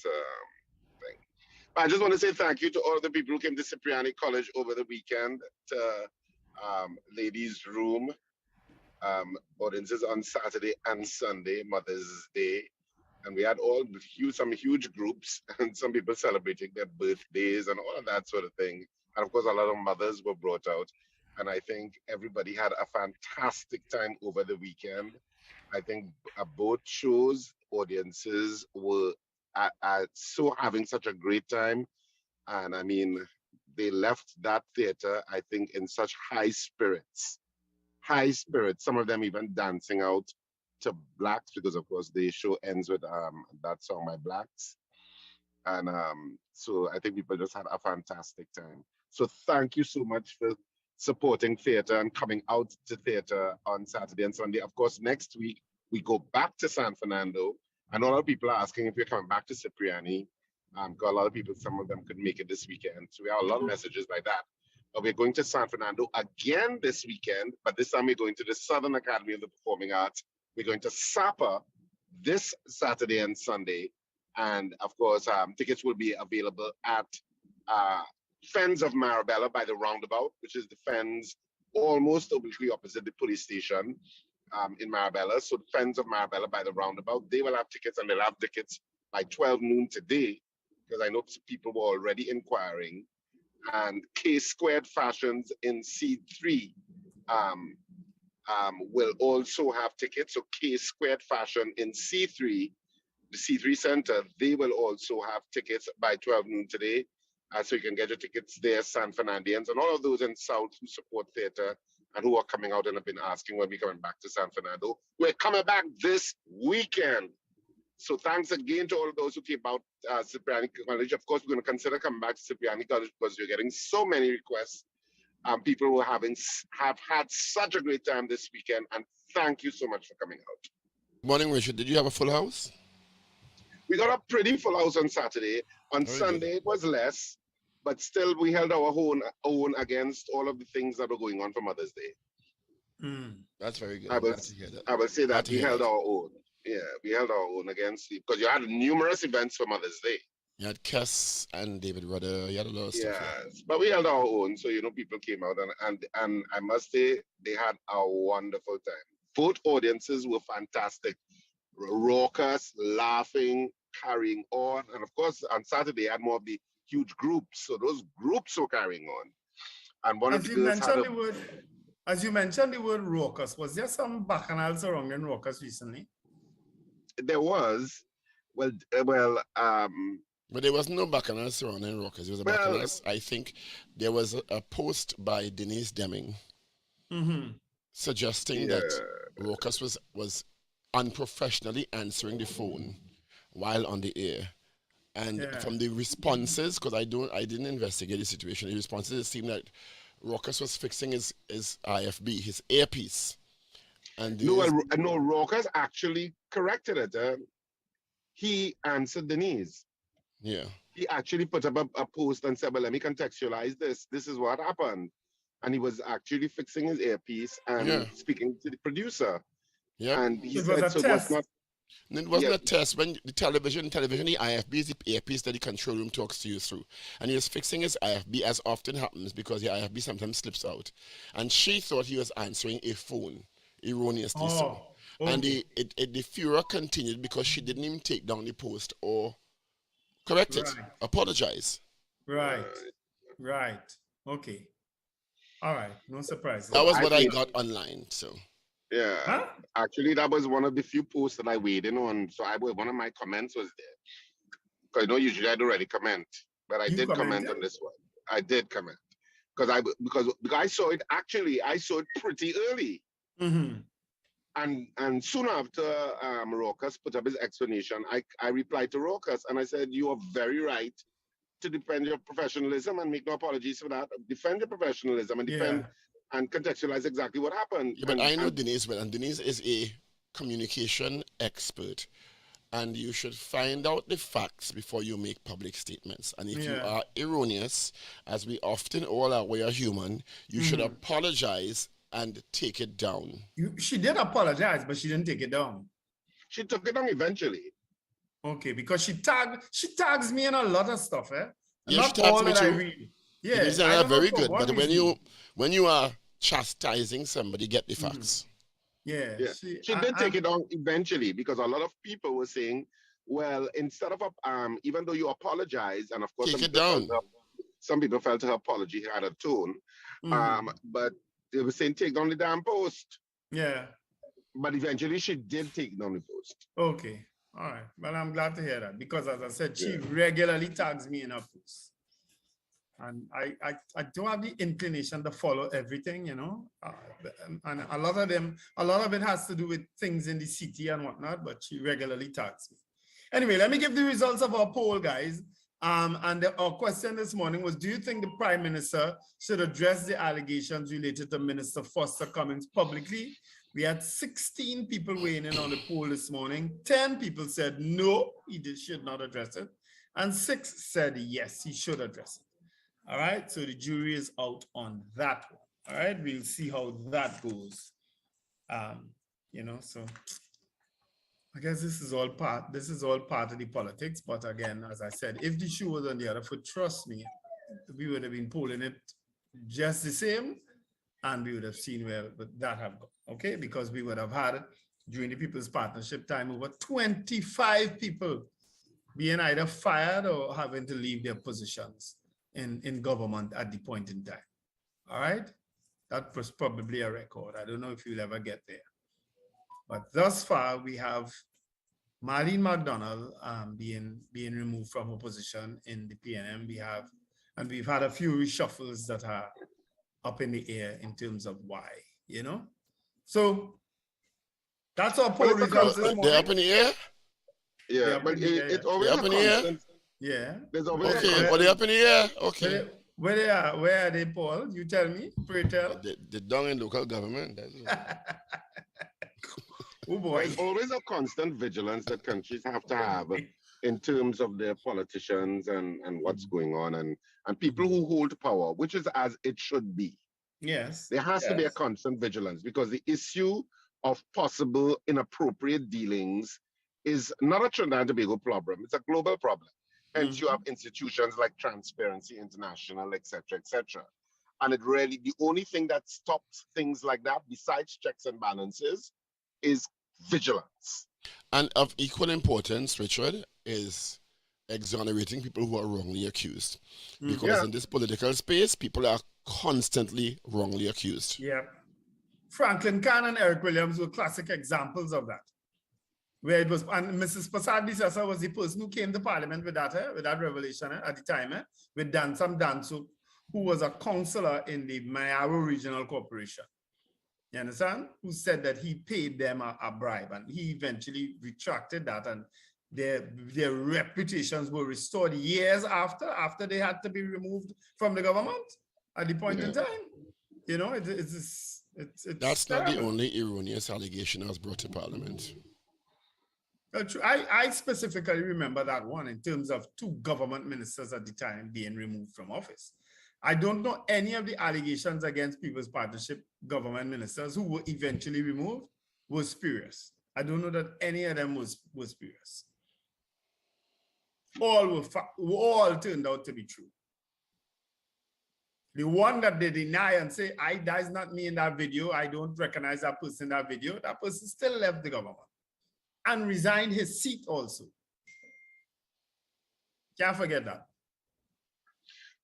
thing. But I just want to say thank you to all the people who came to Cipriani College over the weekend to Ladies' Room audiences on Saturday and Sunday, Mother's Day. And we had some huge groups and some people celebrating their birthdays and all of that sort of thing. And of course, a lot of mothers were brought out. And I think everybody had a fantastic time over the weekend. I think both shows, audiences were so having such a great time. And I mean, they left that theater, I think, in such high spirits. High spirits, some of them even dancing out to Blacks, because of course the show ends with that song by Blacks. And so I think people just had a fantastic time. So thank you so much for supporting theater and coming out to theater on Saturday and Sunday. Of course, next week we go back to San Fernando. And a lot of people are asking if we're coming back to Cipriani. Because a lot of people, some of them could make it this weekend. So we have a lot of messages like that. But we're going to San Fernando again this weekend, but this time we're going to the Southern Academy of the Performing Arts. We're going to Sapa this Saturday and Sunday. And of course, tickets will be available at Fens of Marabella by the roundabout, which is the Fens almost obliquely opposite the police station in Marabella. So the Fens of Marabella by the roundabout, they will have tickets, and they'll have tickets by 12 noon today, because I know people were already inquiring. And K Squared Fashions in C3 will also have tickets. So K Squared Fashion in C3, the C3 Center, they will also have tickets by 12 noon today. So you can get your tickets there, San Fernandians, and all of those in South who support theater and who are coming out and have been asking when we're coming back to San Fernando. We're coming back this weekend. So thanks again to all of those who came out Cipriani College. Of course, we're going to consider coming back to Cipriani College because we're getting so many requests. People who have had such a great time this weekend, and thank you so much for coming out. Morning, Richard. Did you have a full house? We got a pretty full house on Saturday. On Sunday, it was less, but still we held our own against all of the things that were going on for Mother's Day. That's very good. I will say that we held our own. Yeah, we held our own against it, because you had numerous events for Mother's Day. You had Cass and David Rudder. You had a lot of stuff. Yes, but we held our own. So, people came out and I must say they had a wonderful time. Both audiences were fantastic. Raucous, laughing, carrying on. And of course, on Saturday, I had more of the huge groups. So those groups were carrying on. And one of the girls had as you mentioned the word raucous, was there some bacchanals surrounding raucous recently? There was. But there was no bacchanal surrounding Raucous. It was a bacchanal. I think there was a post by Denise Deming suggesting that Raucous was unprofessionally answering the phone while on the air. And from the responses, because I didn't investigate the situation, the responses, it seemed that Raucous was fixing his IFB, his earpiece. And no, Raucous actually corrected it. He answered Denise. Yeah. He actually put up a post and said, well, let me contextualize this. This is what happened. And he was actually fixing his earpiece and speaking to the producer. Yeah. And he said, so it was not. It wasn't a test. When the television, the IFB is the earpiece that the control room talks to you through. And he was fixing his IFB, as often happens, because the IFB sometimes slips out. And she thought he was answering a phone, erroneously so. Okay. And the furor continued because she didn't even take down the post or correct it, apologize. Right. Okay. All right. No surprises. That was what I got online, so. Yeah. Huh? Actually, that was one of the few posts that I weighed in on. So one of my comments was there. Because usually I don't really comment, but I did comment on this one. I did comment. Because I saw it, I saw it pretty early. Mm-hmm. And soon after Raucous put up his explanation, I replied to Raucous and I said, you are very right to defend your professionalism and make no apologies for that. Defend your professionalism and defend and contextualize exactly what happened. Yeah, but I know Denise well, and Denise is a communication expert. And you should find out the facts before you make public statements. And if you are erroneous, as we often all are, we are human, you should apologize and take it down. She did apologize, but she didn't take it down. She took it down eventually. Okay, because she tags me in a lot of stuff, eh? Yeah, she Not tags all me that I too. read. It Yeah, is I don't know very for good. what But reason. when you are chastising somebody, get the Mhm. facts. Yeah, Yeah, she did take it on eventually because a lot of people were saying, well, instead of even though you apologize, and of course Take it down. some people felt her apology had a tone, but they were saying take down the damn post. yeah. But eventually she did take down the post. Okay. All right. Well, I'm glad to hear that because, as I said, she Yeah. regularly tags me in her posts. And I don't have the inclination to follow everything, you know. And a lot of it has to do with things in the city and whatnot, but she regularly tags me. Anyway, let me give the results of our poll, guys. Our question this morning was, do you think the Prime Minister should address the allegations related to Minister Foster Cummings publicly? We had 16 people weighing in on the poll this morning. 10 people said no, should not address it. And 6 said yes, he should address it. All right, so the jury is out on that one. All right, we'll see how that goes. You know, so I guess this is all part of the politics. But again, as I said, if the shoe was on the other foot, trust me, we would have been polling it just the same, and we would have seen where that have gone. Okay, because we would have had during the People's Partnership time over 25 people being either fired or having to leave their positions in government at the point in time. All right, that was probably a record. I don't know if you'll ever get there, but thus far we have Marlene McDonald being removed from her position in the PNM. We've had a few reshuffles that are up in the air in terms of why, you know. So that's our poll results this morning. They're up in the air? Yeah, but it's always up a in the air? constant. Yeah. There's always a Okay, constant. well, they're up in the air? Okay. Where are they, Paul? You tell me. Pray tell. They're down in local government. That's Oh boy. There's always a constant vigilance that countries have to have in terms of their politicians and what's going on and people who hold power, which is as it should be. Yes. There has to be a constant vigilance because the issue of possible inappropriate dealings is not a Trinidad and Tobago problem. It's a global problem. Hence, you have institutions like Transparency International, etc., etc. And it really, the only thing that stops things like that, besides checks and balances, is vigilance. And of equal importance, Richard, is exonerating people who are wrongly accused. Because in this political space, people are constantly wrongly accused. Yeah. Franklin Khan and Eric Williams were classic examples of that. Where it was, and Mrs. Prasad Bisasa was the person who came to Parliament with that revelation at the time, with Dansam Dansu, who was a councillor in the Mayaro Regional Corporation. You understand? Who said that he paid them a bribe, and he eventually retracted that, and their reputations were restored years after they had to be removed from the government at the point in time. You know, it's that's terrible. not the only erroneous allegation that was brought to Parliament. I specifically remember that one in terms of 2 government ministers at the time being removed from office. I don't know any of the allegations against People's Partnership government ministers who were eventually removed was spurious. I don't know that any of them was spurious. All turned out to be true. The one that they deny and say, that's not me in that video, I don't recognize that person in that video, that person still left the government and resigned his seat also. Can't forget that.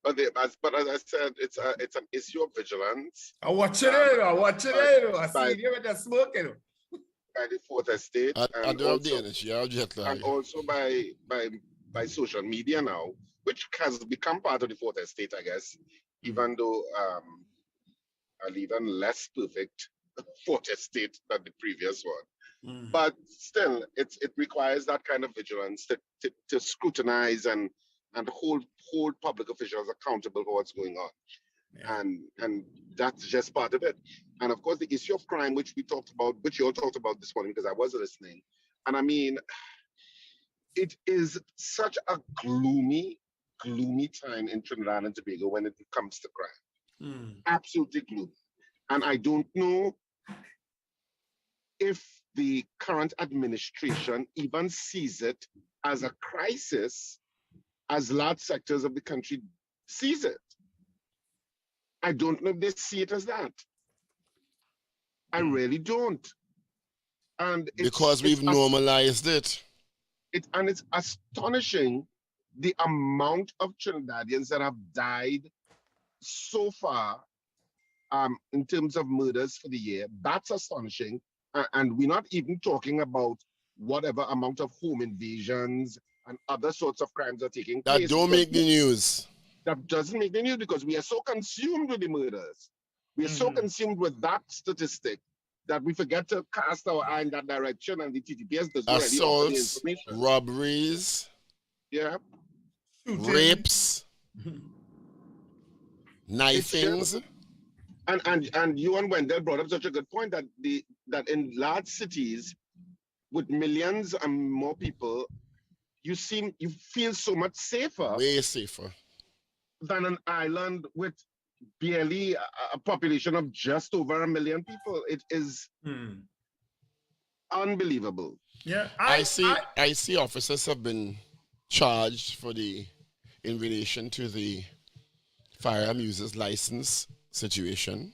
But as I said, it's an issue of vigilance. I watch it. I see you with the smoke. By the Fourth Estate, I don't have the energy. I'll jet lag. And also by social media now, which has become part of the Fourth Estate, I guess, even though an even less perfect Fourth Estate than the previous one. But still, it requires that kind of vigilance to scrutinize and hold public officials accountable for what's going on. Yeah. And that's just part of it. And of course, the issue of crime, which you all talked about this morning, because I was listening. And I mean, it is such a gloomy time in Trinidad and Tobago when it comes to crime. Absolutely gloomy. And I don't know if the current administration even sees it as a crisis as large sectors of the country sees it. I don't know if they see it as that. I really don't. And because we've normalized it. And it's astonishing the amount of Trinidadians that have died so far in terms of murders for the year. That's astonishing. And we're not even talking about whatever amount of home invasions and other sorts of crimes are taking place. That don't make the news. That doesn't make the news because we are so consumed with the murders. We are so consumed with that statistic that we forget to cast our eye in that direction, and the TTPS does already offer the Assaults, information. robberies, rapes, knifings. And you and Wendell brought up such a good point that in large cities with millions and more people, you feel so much safer. Way safer. Than an island with barely a population of just over 1 million people. It is unbelievable. Yeah, I see officers have been charged in relation to the firearm users license situation.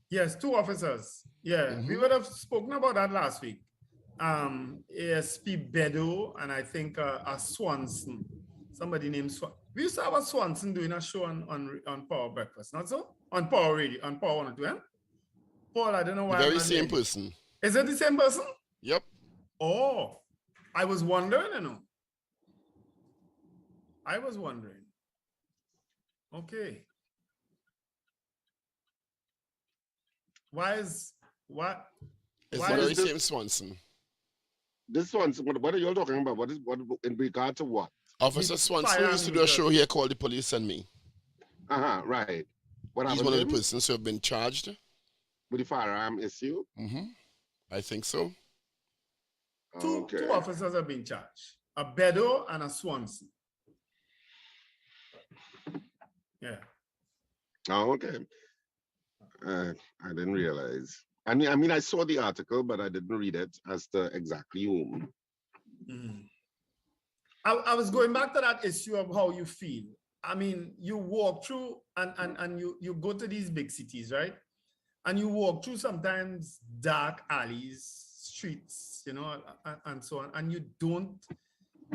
Yes, 2 officers. Yeah, we would have spoken about that last week. ASP Bedo and I think a Swanson. Somebody named Swanson. We used to have a Swanson doing a show on Power Breakfast, not so? On Power Radio, on Power 102, eh? Paul, I don't know why. The very same person. Is it the same person? Yep. Oh, I was wondering, I was wondering. Okay. It's the very same Swanson. This one's, what are you all talking about? What in regard to what? Officer Swanson used to do a show here called The Police and Me. Right. What He's one of the persons who have been charged with the firearm issue. I think so. Two officers have been charged: a Bedo and a Swanson. Yeah. Oh, okay. I didn't realize. I mean, I saw the article, but I didn't read it as to exactly whom. I was going back to that issue of how you feel. I mean, you walk through and you go to these big cities, right? And you walk through sometimes dark alleys, streets, and so on. And you don't,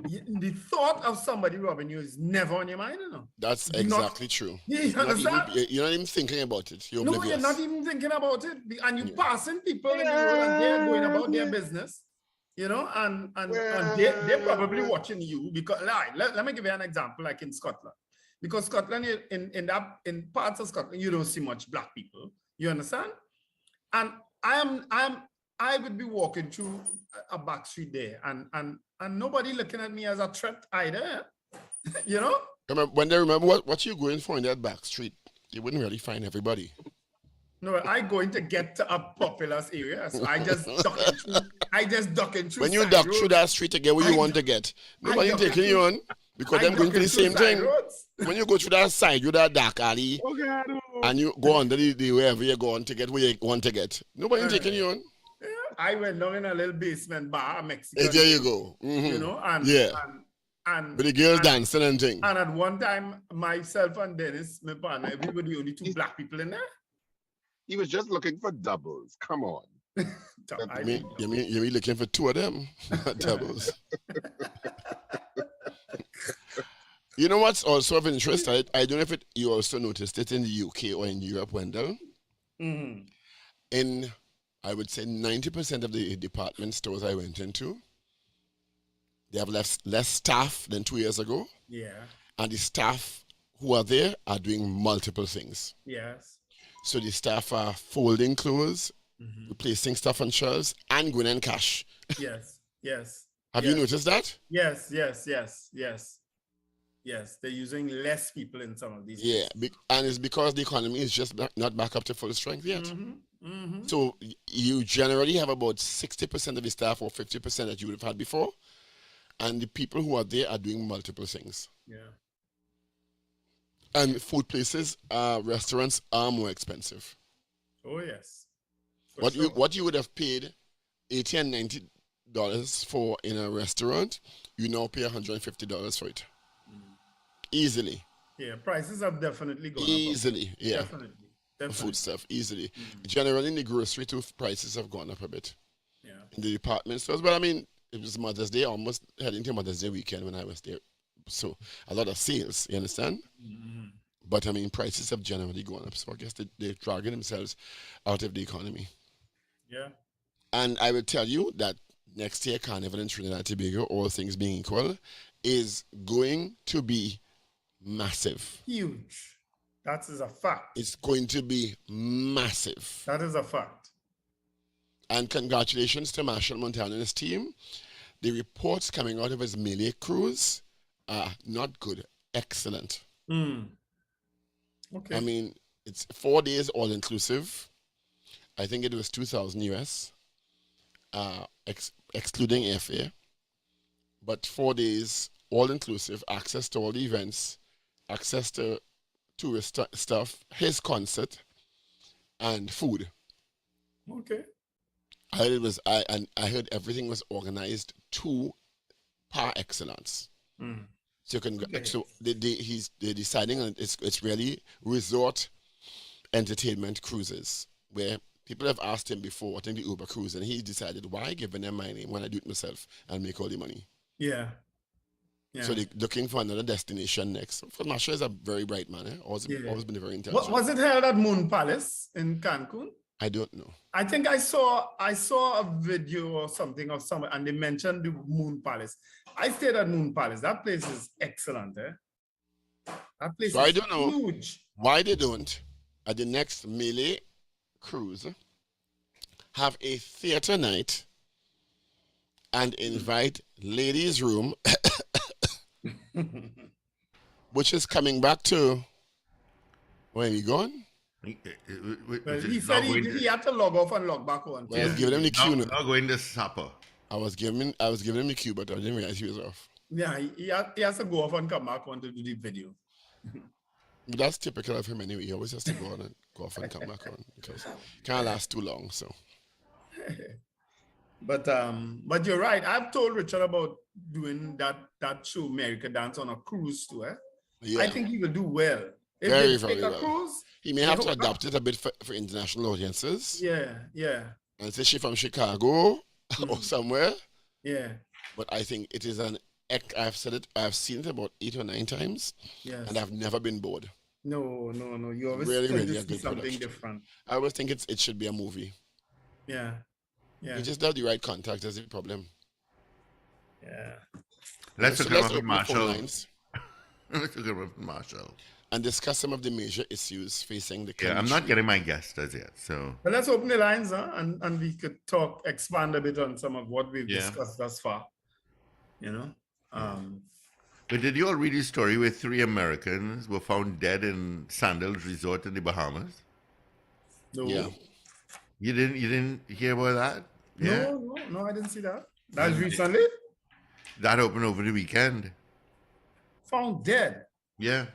the thought of somebody robbing you is never on your mind, That's exactly true. You understand? You're not even thinking about it. You're you're not even thinking about it. And you're passing people in the road and they're going about their business. And they're probably watching you because, let me give you an example, like in Scotland. Because Scotland, in parts of Scotland, you don't see much black people. You understand? And I would be walking through a back street there and nobody looking at me as a threat either. When they remember what you're going for in that back street, you wouldn't really find everybody. No, I going to get to a populous area, so I just ducking through. When you duck through that street to get where you want to get, nobody taking you on because them going for the same thing. When you go through that side, you that dark alley, and you go under the wherever you go on to get where you want to get, nobody taking you on. Yeah, I went down in a little basement bar, Mexican. There you go. And with the girls dancing and thing. And at one time, myself and Dennis, my partner, we were the only 2 black people in there. He was just looking for doubles. Come on. You mean looking for 2 of them? Doubles. You know what's also of interest? I don't know if you also noticed it in the UK or in Europe, Wendell. In, I would say, 90% of the department stores I went into, they have less staff than 2 years ago. Yeah. And the staff who are there are doing multiple things. Yes. So the staff are folding clothes, replacing stuff on shelves, and going in cash. Yes. Have you noticed that? Yes. They're using less people in some of these. Yeah, and it's because the economy is just not back up to full strength yet. So you generally have about 60% of the staff or 50% that you would have had before, and the people who are there are doing multiple things. Yeah. And food places, restaurants are more expensive. Oh yes. What you would have paid $80 and for in a restaurant, you now pay $150 for it. Easily. Yeah, prices have definitely gone up. Easily, yeah. Definitely. Food stuff, easily. Mm. Generally, in the grocery too, prices have gone up a bit. Yeah. In the department stores, but I mean, it was Mother's Day, almost heading to Mother's Day weekend when I was there. So a lot of sales, you understand? Mm. But I mean, prices have generally gone up. So I guess they're dragging themselves out of the economy. Yeah. And I will tell you that next year, Carnival in Trinidad and Tobago, all things being equal, is going to be massive. Huge. That is a fact. It's going to be massive. That is a fact. And congratulations to Marshall Montano and his team. The reports coming out of his Melee cruise are not good, excellent. Mm. Okay. I mean, it's 4 days all inclusive. I think it was 2,000 US, excluding airfare. But 4 days all inclusive, access to all the events, access to tourist stuff, his concert, and food. Okay. I heard I heard everything was organized to par excellence. Mm. So you can Okay. so they're deciding on it's really resort entertainment cruises where people have asked him before, I think the Uber cruise, and he decided why giving them my name when I do it myself and make all the money. Yeah. Yeah. So they're looking for another destination next. For Masha is a very bright man. Always been very intelligent. Was it held at Moon Palace in Cancun? I don't know. I think I saw a video or something of someone, and they mentioned the Moon Palace. I stayed at Moon Palace. That place is excellent, That place So is I don't know huge. why they don't at the next Melee cruise have a theater night and invite ladies' room, which is coming back to where we going? Well, he said he had to log off and log back on. Well, I was giving him the cue. Not going to supper. I was giving him the cue, but I didn't realize he was off. Yeah, he has to go off and come back on to do the video. But that's typical of him anyway. He always has to go on and go off and come back on because it can't last too long. So, but you're right. I've told Richard about doing that show, America Dance, on a cruise too. yeah, I think he will do well. If very, they very take a well. cruise, He may have to adapt it a bit for international audiences. yeah, And say she's from Chicago or somewhere. yeah. But I think it is I've said it, I've seen it about 8 or 9 times, Yes. and I've never been bored. No. You always Really, tend really to a see good something production. different. I always think it should be a movie. Yeah. You just have the right contact, that's the problem. Yeah. Let's So look let's at open the phone Marshall. lines Let's look at Marshall. and discuss some of the major issues facing the country. Yeah, I'm not getting my guest as yet. So But let's open the lines, and we could expand a bit on some of what we've Yeah. discussed thus far. But did you all read the story where 3 Americans were found dead in Sandals Resort in the Bahamas? No. Yeah. You didn't hear about that? Yeah. No, I didn't see that. That's recently That opened over the weekend. found dead. Yeah.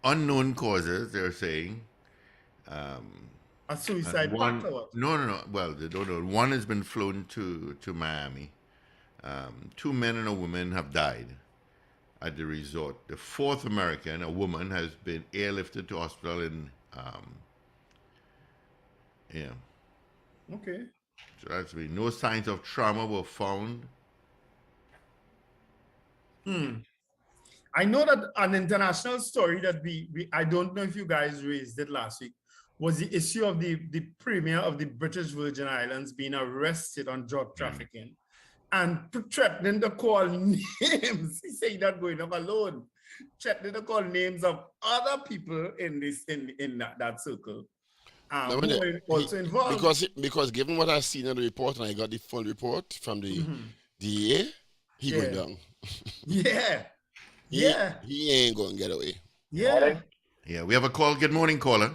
Unknown causes, they're saying. A suicide pact or what? No. Well, they don't know. One has been flown to Miami. 2 men and a woman have died at the resort. The 4th American, a woman, has been airlifted to hospital in. Yeah. Okay. So that's been no signs of trauma were found. I know that an international story that we I don't know if you guys raised it last week was the issue of the premier of the British Virgin Islands being arrested on drug trafficking and threatening to call names. He said not going up alone, threatening to call names of other people in that circle. Who were also involved. Because given what I've seen in the report, and I got the full report from the DA, he going down. He ain't going to get away. Yeah. Yeah, we have a call. Good morning, caller.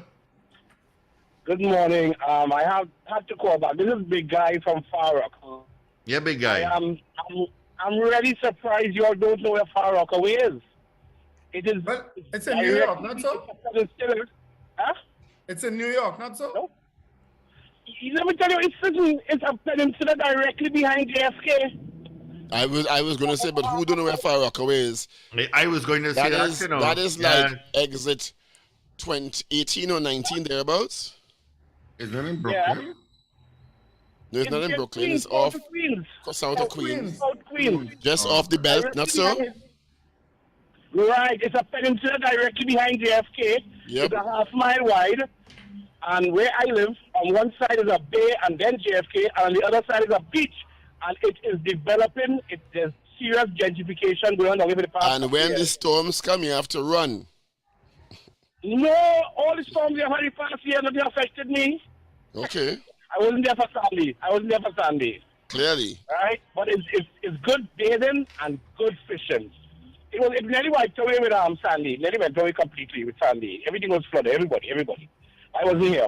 Good morning. I have to call back. This is Big Guy from Far Rockaway. Yeah, big guy. I'm really surprised you all don't know where Far Rockaway is. It is. Well, it's in New York, not so? Huh? It's in New York, not so? No. Let me tell you, it's a peninsula directly behind JFK. I was gonna say, but who don't know where Far Rockaway is? I was going to say that, you know. That is Yeah. like exit 18 or 19 thereabouts. Is that in Yeah. Brooklyn? No, it's not in It's Brooklyn. Queens, It's off Queens. south of Queens, Queens. South Queens. just off the belt. Not so. Right, it's a peninsula directly behind JFK. Yep. It's a half-mile wide. And where I live, on one side is a bay and then JFK, and on the other side is a beach. And it is developing. There's serious gentrification going on over the past And when years. the storms come, you have to run. No, all the storms we have had the past year, nothing affected me. Okay, I wasn't there for Sandy. clearly. Right? But it's good bathing and good fishing. It nearly wiped away with Sandy. Nearly went away completely with Sandy. Everything was flooded. Everybody. I wasn't here.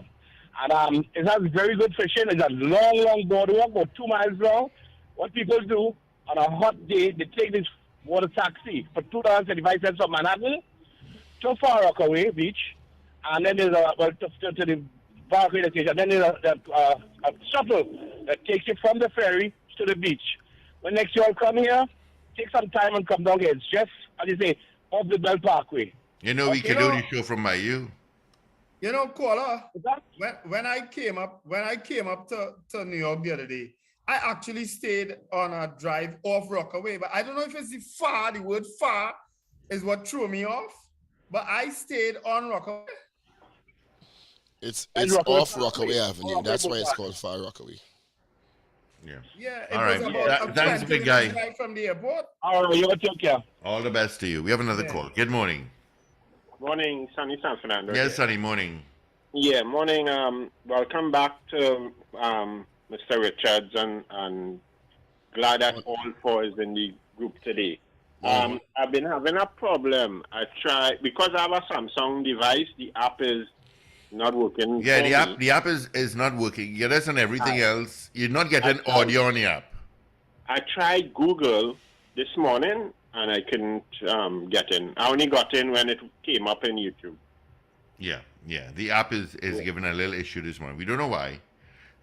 And it has very good fishing. It's a long boardwalk, about 2 miles long. What people do on a hot day, they take this water taxi for $2.75 from Manhattan to Far Rockaway Beach, and then there's to the Barclay station. Then there's a shuttle that takes you from the ferry to the beach. When next you all come here, take some time and come down here. It's just, as you say, off the Bell Parkway. You know, we can do the show from you. You know, Koala, Is that? when I came up to New York the other day, I actually stayed on a drive off Rockaway, but I don't know if it's the word far is what threw me off, but I stayed on Rockaway. It's Rockaway off Rockaway Parkway. Avenue. That's why it's called Far Rockaway. Yeah. Yeah, it All was right. about a Thanks, 20 big minute guy. drive from the airport. All right, you take care. All the best to you. We have another call. Good morning. Morning, Sunny San Fernando. Yes, Sonny, morning. Yeah, morning. Welcome back to Mr. Richards, and glad that all four is in the group today. I've been having a problem. I try because I have a Samsung device. The app is not working. Yeah, for me. the app is not working. Get us on everything else. You're not getting audio on the app. I tried Google this morning and I couldn't get in. I only got in when it came up in YouTube. Yeah. The app is giving a little issue this morning. We don't know why.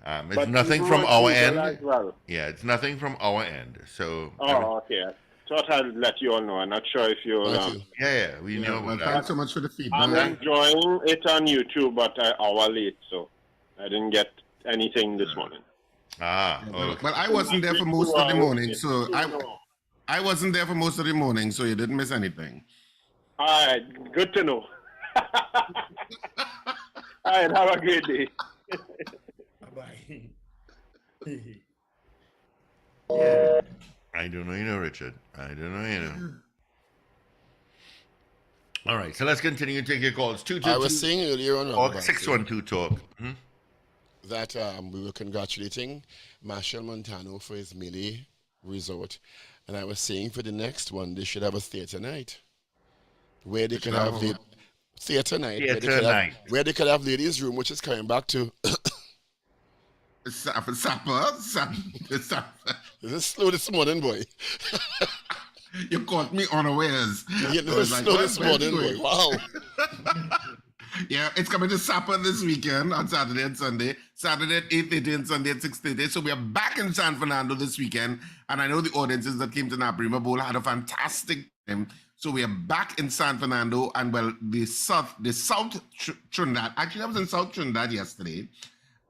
It's But nothing you from know our Google end. as well. Yeah, it's nothing from our end. So. Oh, okay. Thought I'd let you all know. I'm not sure if you'll. Thank you. Yeah, we know. Well, that. thanks so much for the feedback. I'm enjoying it on YouTube, but an hour late, so I didn't get anything this morning. Okay. Well, I wasn't there for most of the morning, so I wasn't there for most of the morning, so you didn't miss anything. All right, good to know. All right, have a great day. Bye. I don't know, Richard. I don't know, All right, so let's continue to take your calls. I was saying earlier on or Ragoobarsingh, 612 talk. that we were congratulating Marshall Montano for his Melee resort, and I was saying for the next one they should have a theater night where they could have the theater night, where they could have ladies' room, which is coming back to. Supper. This is slow this morning, boy. You caught me unawares. Yeah, So it's slow where's this morning, going? boy. Wow. Yeah, it's coming to Supper this weekend on Saturday and Sunday. Saturday at 8:30 and Sunday at 6:30. So we are back in San Fernando this weekend. And I know the audiences that came to Naprima Bowl had a fantastic time. So we are back in San Fernando and the South Trinidad. Actually, I was in South Trinidad yesterday.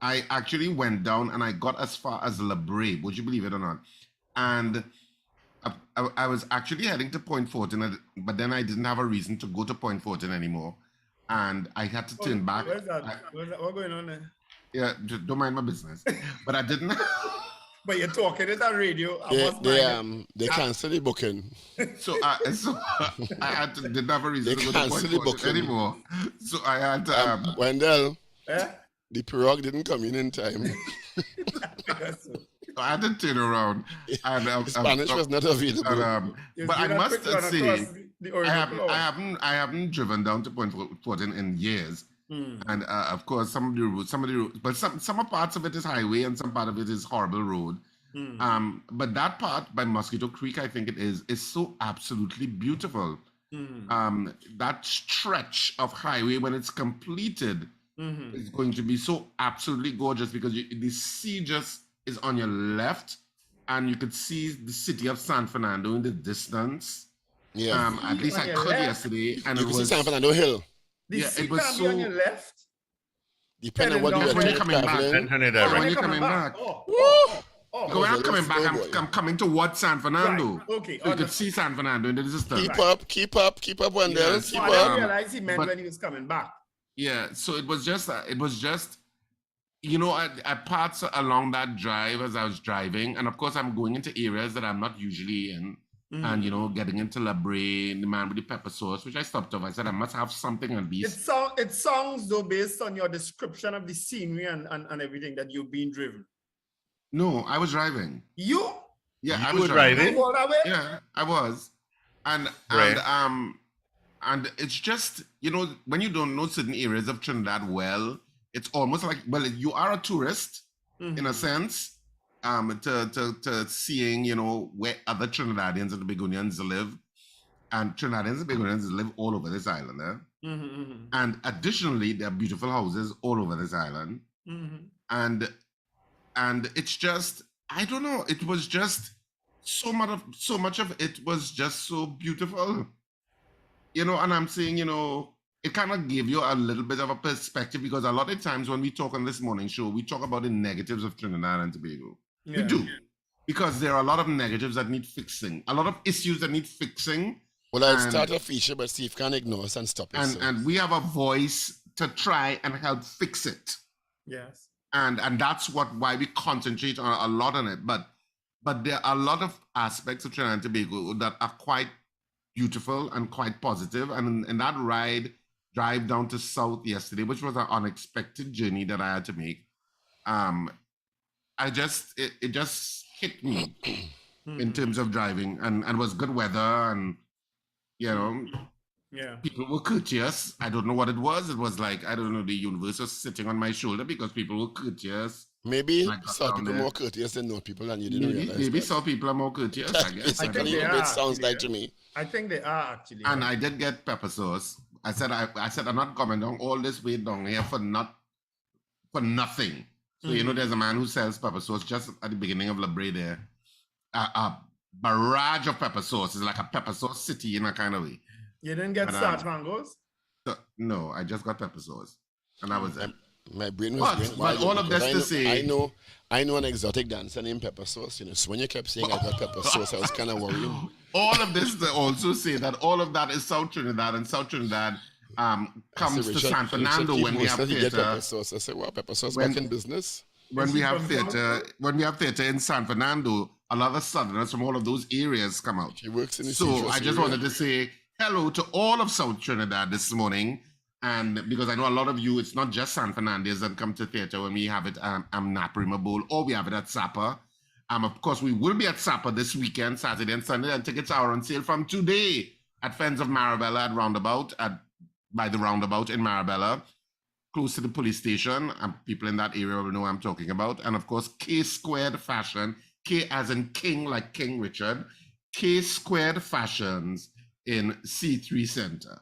I actually went down and I got as far as La Brea, would you believe it or not? And I was actually heading to Point Fortin, but then I didn't have a reason to go to Point Fortin anymore. And I had to turn back. Where's that? What's going on there? Yeah, don't mind my business. But I didn't. But you're talking it on radio. They canceled the booking. So I didn't have a reason to go to cancelled the Point Fortin booking. anymore. So I had to. Wendell, Eh? the pirogue didn't come in time. I had to turn around. And, Spanish was not available. But I must say, I I haven't driven down to Point Fortin in years. And of course, some of the routes, but some parts of it is highway and some part of it is horrible road. But that part by Mosquito Creek, I think it is so absolutely beautiful. That stretch of highway when it's completed Mm-hmm. It's going to be so absolutely gorgeous because the sea just is on your left, and you could see the city of San Fernando in the distance. Yeah. At least On I your could left? yesterday, and You it can see was San Fernando Hill. The yeah, sea it was can't be on your so. left. Depending on Heading what down Just when you're direction where? you're coming back, traveling. Trinidad. Oh, when when you're you're coming coming back. back. Oh. Because when I'm That was a coming back, little slow, I'm boy. coming towards San Fernando. Right. Okay. So you could see San Fernando in the distance. Keep up, Wendell. Yes. Keep I didn't up. realize he meant but- when he was coming back. Yeah, so it was just, you know, at parts along that drive as I was driving, and of course I'm going into areas that I'm not usually in, and you know, getting into La Brea, the man with the pepper sauce, which I stopped off. I said I must have something at It, least. it sounds though based on your description of the scenery and everything that you've been driven. No, I was driving. You? Yeah, I You was were driving. driving? You all that way? Yeah, I was, and Right. and it's just, you know, when you don't know certain areas of Trinidad well, it's almost like, well, you are a tourist in a sense, to seeing, you know, where other Trinidadians and Tobagonians live, and Trinidadians and Tobagonians live all over this island, and additionally, there are beautiful houses all over this island, and it's just, I don't know, it was just so much of it was just so beautiful, you know. And I'm saying, you know, it kind of gave you a little bit of a perspective, because a lot of times when we talk on this morning show, we talk about the negatives of Trinidad and Tobago. Yeah. We do, because there are a lot of negatives that need fixing, a lot of issues that need fixing. Well, I'll And- start a feature, but Steve can't ignore us and stop it. so. and we have a voice to try and help fix it. Yes. And that's why we concentrate a lot on it. But there are a lot of aspects of Trinidad and Tobago that are quite beautiful and quite positive. And in that drive down to South yesterday, which was an unexpected journey that I had to make, it just hit me in terms of driving, and was good weather, and you know, Yeah. people were courteous. I don't know what it was. It was like, I don't know, the universe was sitting on my shoulder because people were courteous. Maybe I got some down people there. more courteous than North people, and you didn't realize Maybe that. some people are more courteous, I guess. I Basically, don't they know. are, it sounds actually, like to me. I think they are actually. And I did get pepper sauce. I said I'm not coming down all this way down here for nothing. So you know, there's a man who sells pepper sauce just at the beginning of La Brea there. A barrage of pepper sauce. It's like a pepper sauce city in a kind of way. You didn't get But, starch mangoes? So, no, I just got pepper sauce, and I was My brain was But- going but wild all of because this to say- I know an exotic dancer named Pepper Sauce. You know, so when you kept saying I got pepper sauce, I was kind of worried. all of this to also say that all of that is South Trinidad, and South Trinidad comes to San Fernando when we have Get theater. pepper sauce. I said, "Wow, Pepper Sauce back in business." When Is we he have from theater in San Fernando, a lot of Southerners from all of those areas come out. She works in the So citrus I just area. wanted to say hello to all of South Trinidad this morning. And because I know a lot of you, it's not just San Fernandez that come to theater when we have it Naparima Bowl, or we have it at Sapa. Of course, we will be at Sapa this weekend, Saturday and Sunday, and tickets are on sale from today at Friends of Marabella by the roundabout in Marabella, close to the police station. People in that area will know what I'm talking about. And of course, K Squared Fashion, K as in King, like King Richard, K Squared Fashions in C3 Center.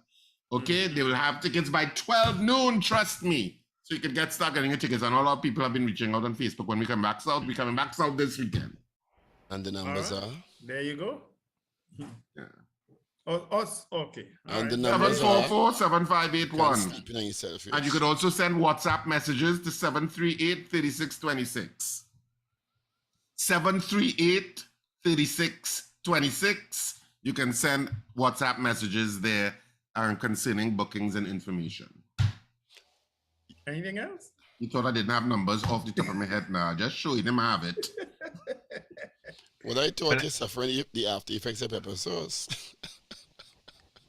Okay, they will have tickets by 12 noon, trust me. So you can start getting your tickets. And a lot of people have been reaching out on Facebook when we come back south. We're coming back south this weekend. And the numbers All are. There you go. Yeah. Oh, us, okay. All And the right. numbers are. 744-7581. Sleeping on yourself. And you could also send WhatsApp messages to 738-3626. 738-3626. You can send WhatsApp messages there concerning bookings and information. Anything else? You thought I didn't have numbers off the top of my head now. Just showing them I have it. Well, I thought you're suffering the after effects of pepper sauce.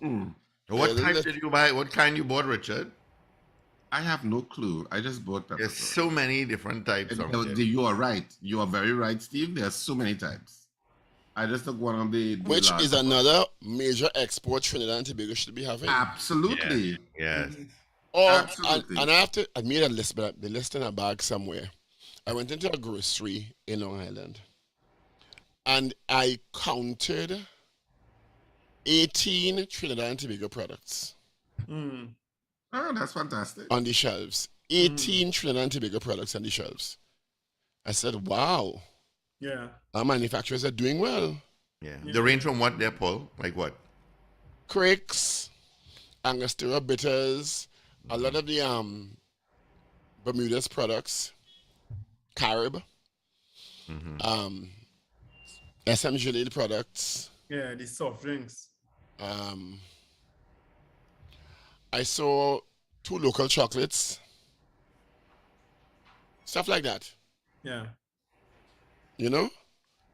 What Yeah, type did you buy? What kind you bought, Richard? I have no clue. I just bought pepper There's sauce. so many different types of it. You are right. You are very right, Steve. There are so many types. I just took one of the Which large is ones. another major export Trinidad and Tobago should be having. Absolutely. Yes. Absolutely. And I made a list, but the list in a bag somewhere. I went into a grocery in Long Island, and I counted 18 Trinidad and Tobago products Oh, that's fantastic. on the shelves. 18 Trinidad and Tobago products on the shelves. I said, wow, Yeah. our manufacturers are doing well. Yeah. They range from what there, Paul? Like what? Cricks, Angostura bitters, a lot of the Bermuda's products, Carib, SM Jalil products. Yeah, the soft drinks. I saw 2 local chocolates, stuff like that. Yeah. You know,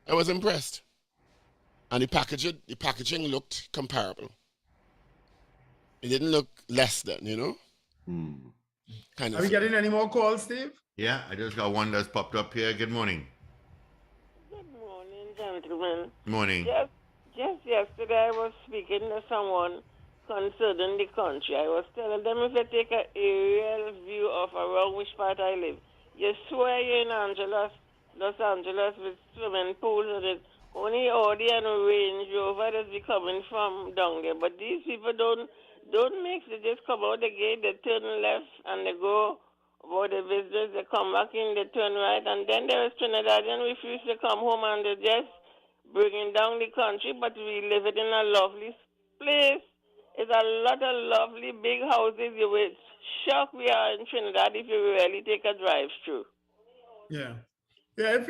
I was impressed, and the packaging looked comparable. It didn't look less than, you know, kind Are of. we getting any more calls, Steve? Yeah, I just got one that's popped up here. Good morning. Good morning, gentlemen. Morning. Just yesterday, I was speaking to someone concerning the country. I was telling them if they take an aerial view of around which part I live, you swear you're in Los Angeles with swimming pools and it. Only Audi and Range Rover is be coming from down there. But these people don't mix. They just come out the gate, they turn left, and they go about the business. They come back in, they turn right, and then there is Trinidadian refuse to come home and they just bringing down the country. But we live it in a lovely place. It's a lot of lovely big houses. You will shock we are in Trinidad if you really take a drive through. Yeah. Yeah, if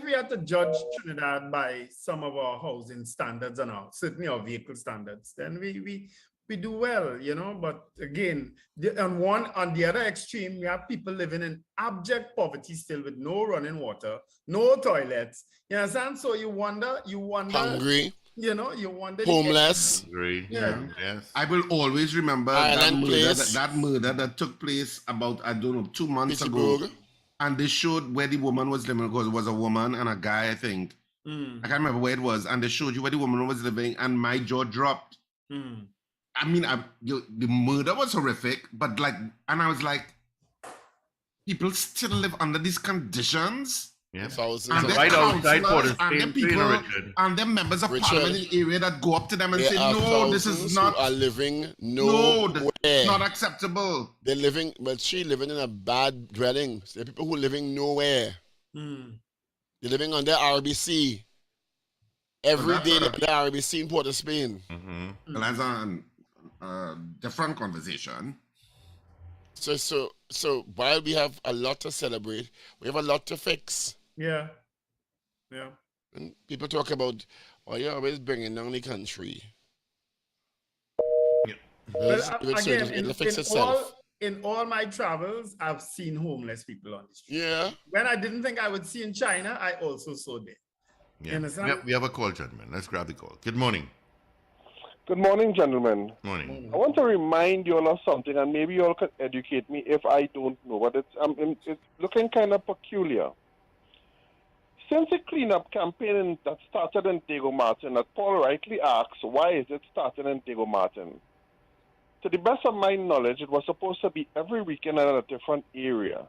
we had to judge Trinidad by some of our housing standards and certainly our vehicle standards, then we do well, you know. But again, on the other extreme, we have people living in abject poverty still with no running water, no toilets. You understand? So you wonder, Hungry, you know, you wonder, homeless. Agree. Yeah. Yes. I will always remember Island that murder that took place about, I don't know, 2 months ago. Pittsburgh. And they showed where the woman was living, because it was a woman and a guy, I think. I can't remember where it was. And they showed you where the woman was living, and my jaw dropped. I mean, the murder was horrific, but and I was like, people still live under these conditions? Yeah. Thousands And of they're right outside counselors, Port of and Spain, they're people, Richard. and they're members of parliament in the area that go up to them and There say, are no, this thousands is not, who are living no, this nowhere. is not acceptable. They're living, but she living in a bad dwelling. There are people who are living nowhere. They're living on their RBC. Every that's day what they're on their RBC in Port of Spain. Well, that's a different conversation. So while we have a lot to celebrate, we have a lot to fix. Yeah. And people talk about, oh, you're always bringing down the country. Yeah. Again, It'll fix itself. in all my travels, I've seen homeless people on the street. Yeah. When I didn't think I would see in China, I also saw them. You Yeah. understand? We have a call, gentlemen. Let's grab the call. Good morning. Good morning, gentlemen. Morning. I want to remind you all of something, and maybe you all can educate me if I don't know, but it's looking kind of peculiar. Since the cleanup campaign that started in Diego Martin, that Paul rightly asks, why is it starting in Diego Martin? To the best of my knowledge, it was supposed to be every weekend in a different area.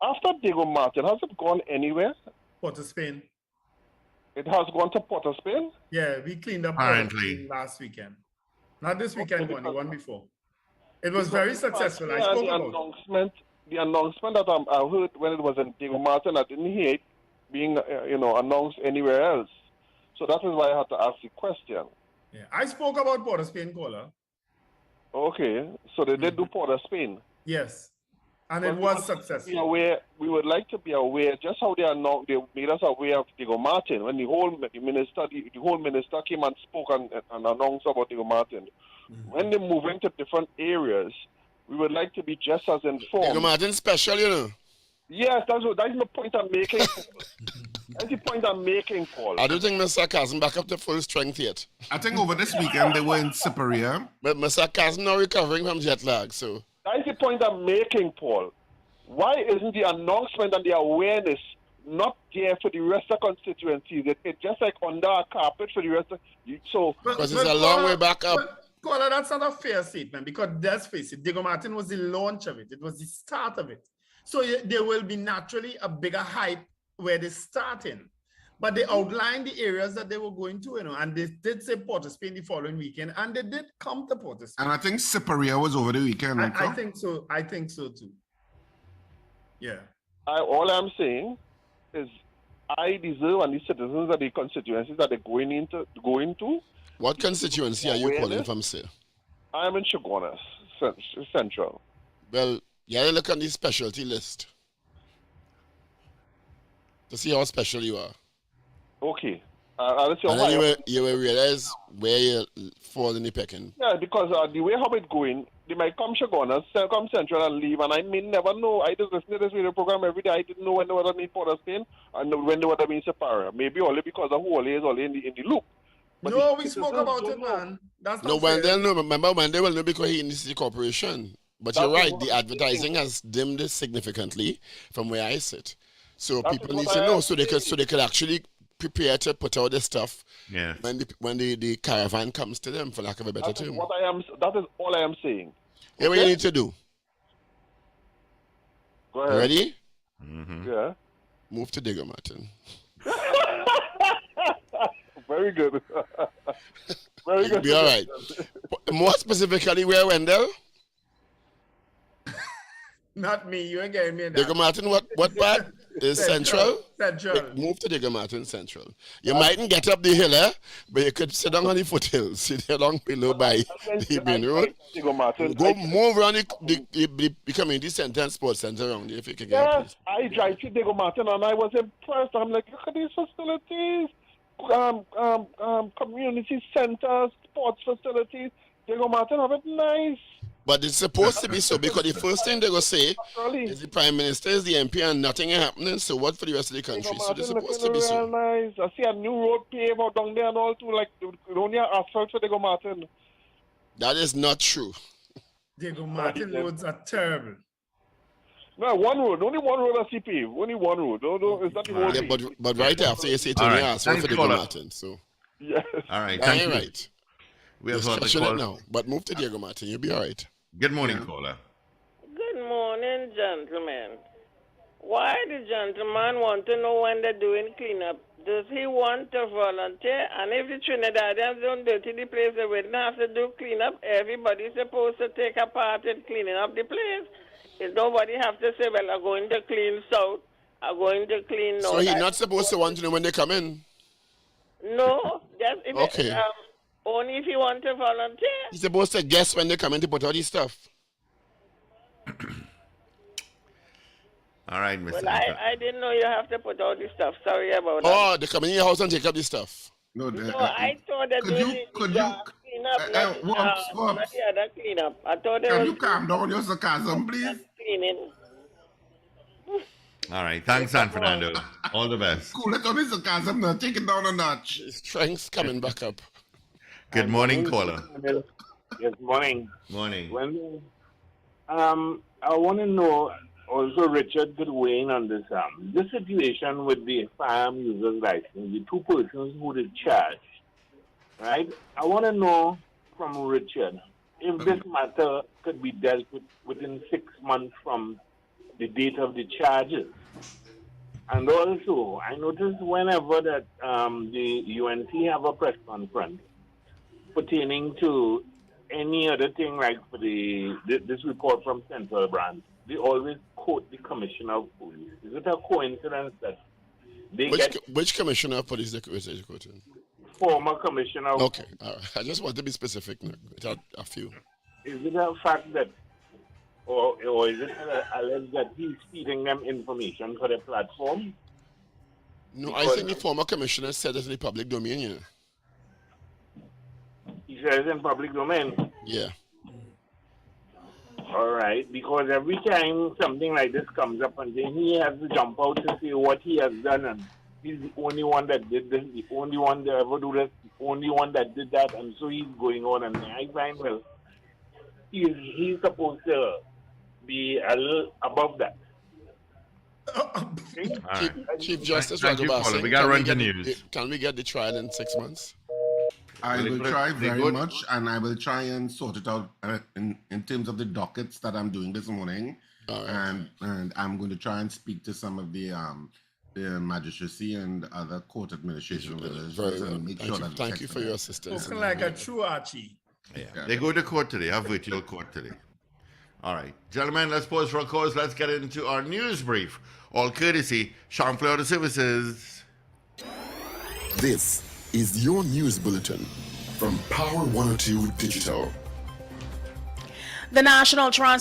After Diego Martin, has it gone anywhere? Port of Spain. It has gone to Port of Spain? Yeah, we cleaned up Port of Apparently. Spain last weekend. Not this weekend, Okay, the one before. It was very successful. I spoke about it. The announcement that I heard when it was in Diego Martin, I didn't hear it being announced anywhere else. So that is why I had to ask the question. Yeah, I spoke about Port of Spain, caller. Okay, so they did do Port of Spain. Yes, and it was successful. We would like to be aware just how they made us aware of Diego Martin when the whole minister came and spoke and announced about Diego Martin. When they move into different areas, we would like to be just as informed. Diego Martin special, you know. Yes, that's the point I'm making. That's the point I'm making, Paul. I don't think Mr. Sarcasm back up to full strength yet. I think over this weekend they were in Superior. But Mr. Sarcasm now recovering from jet lag, so. That's the point I'm making, Paul. Why isn't the announcement and the awareness not there for the rest of constituencies? It's just like under a carpet for the rest of... Because it's a long way back up. Caller, that's not a fair statement, because let's face it, Diego Martin was the launch of it. It was the start of it. So there will be naturally a bigger hype where they're starting. But they outlined the areas that they were going to, and they did say Port of Spain the following weekend, and they did come to Port of Spain. And I think Cypria was over the weekend. I think so. I think so too. Yeah. All I'm saying is I deserve, and the citizens of the constituencies that they're going to. What constituency are you calling from, sir? I'm in Chaguanas, Central. Well, you gotta look on the specialty list to see how special you are. Okay. And then you will realize where you fall in the pecking. Yeah, because the way how it's going, they might come Chaguanas, come Central and leave, and I may never know. I just listen to this radio program every day. I didn't know when they were in Port of Spain and when they were in Separa. Maybe only because of Wale is only in the loop. But no, we spoke about it, man. That's no, Wendell, no. Remember, Wendell will know because he in the city corporation. But you're right, the advertising has dimmed it significantly from where I sit. So people need to know so they could actually prepare to put out the stuff when the caravan comes to them, for lack of a better term. That is all I am saying. Here what you need to do. Go ahead. Ready? Mm-hmm. Yeah. Move to Digger Martin. Very good. Very good. Be all right. More specifically, where, Wendell? Not me. You ain't getting me in that. Digger Martin, what part? Is Central? Central. Move to Digger Martin Central. You mightn't get up the hill, but you could sit down on the foothills, sit down below by the main road. Go move around the community center and sports center around there if you can get Yes, I drive to Digger Martin and I was impressed. I'm like, look at these facilities. Community centers, sports facilities. Digger Martin have it nice. But it's supposed to be so because the first thing they're going to say is the Prime Minister is the MP and nothing is happening. So what for the rest of the country? So it's supposed to be so. Nice. I see a new road paved out down there and all too. Like, don't have asphalt for Digger Martin. That is not true. Digger Martin roads are terrible. No, one road. Only one road I see paved. Only one road. No, it's not the whole thing. But right after you say to me, asphalt for Digger Martin. So. Yes. All right. Thank you. Right. We have it now, but move to Diego Martin. You'll be all right. Good morning, caller. Good morning, gentlemen. Why the gentleman want to know when they're doing cleanup? Does he want to volunteer? And if the Trinidadians don't dirty the place, they wouldn't have to do cleanup. Everybody's supposed to take a part in cleaning up the place. If nobody have to say, well, I'm going to clean south, I'm going to clean north. So he's not supposed to want to know when they come in? No. Just if okay. Only if you want to volunteer. He's supposed to guess when they come in to put out his stuff. All right, Mr. Well, I didn't know you have to put out the stuff. Sorry about that. Oh, they come in your house and take up the stuff. No, I thought that could you clean up, not the other clean up. I thought can you calm down your sarcasm, please? Cleaning. All right, thanks, San Fernando. All the best. Cool it on his sarcasm now. Take it down a notch. His strength's coming back up. Good morning, caller. Yes, morning. Morning. I want to know, also Richard could weigh in on this. This situation with the firearm users license, the two persons who did charge, right? I want to know from Richard if this matter could be dealt with within 6 months from the date of the charges. And also, I noticed whenever that the UNC have a press conference pertaining to any other thing like for this report from Central Branch, they always quote the Commissioner of Police. Is it a coincidence that they which Commissioner of Police they quoting? Former Commissioner of Okay, all right. I just want to be specific now, without a few. Is it a fact that, or is it alleged that he's feeding them information for their platform? No, I think the former commissioner said it in the public domain, you know. He says in public domain? Yeah. All right, because every time something like this comes up and then he has to jump out to say what he has done and he's the only one that did this, the only one that ever do this, the only one that did that, and so he's going on and I find, well, he's supposed to be a little above that. Chief Justice Ragoobarsingh, we got to run the news. Can we get the trial in 6 months? I will try very much, and I will try and sort it out in terms of the dockets that I'm doing this morning. Right. And I'm going to try and speak to some of the the magistracy and other court administration with us Very well. and make sure that Thank you for your assistance. Looking like a true Archie. Yeah. They go to court today, have virtual court today. All right. Gentlemen, let's pause for a cause. Let's get into our news brief. All courtesy, Sean Florida Services. This is your news bulletin from Power 102 Digital. The National Transfer